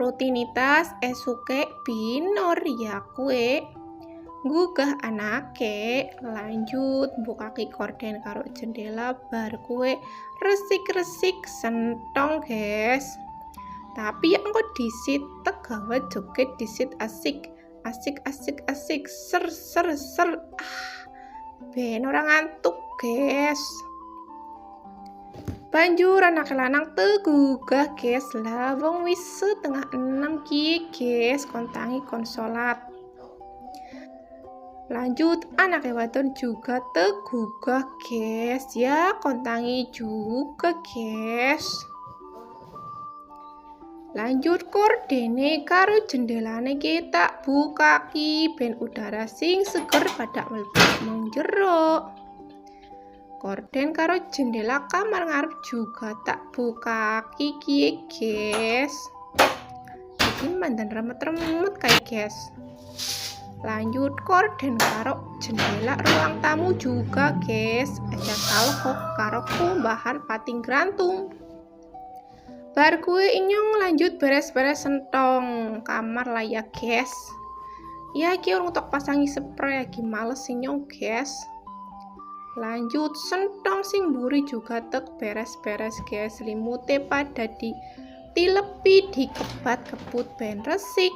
Rutinitas esuke binor ya kue gugah anake lanjut mbukake korden karo jendela bar kue resik-resik sentong guys. Tapi engko disit tegawe joget disit asik ser ben ora ngantuk guys. Banjur anak lanang tegugah guys lah wong wis setengah 6 ki guys kontangi konsolat. Lanjut anak wadon juga tegugah guys ya kontangi juga guys. Lanjut kordene karo jendelane kita bukaki ben udara sing seger pada mlebu mung jero. Korden karo jendela kamar ngarep juga tak bukaki ki guys. Iki mandan remet-remet kayak guys. Lanjut korden karo jendela ruang tamu juga guys. Aja salhok karo kumbahan pating grantung. Bar kue inyong lanjut beres-beres sentong kamar lah ya guys. Ya ki untuk pasangi spray lagi males inyong guys. Lanjut sentong sing buri juga tek beres-beres guys. Limute pada dilepi dikebat kebut ben resik.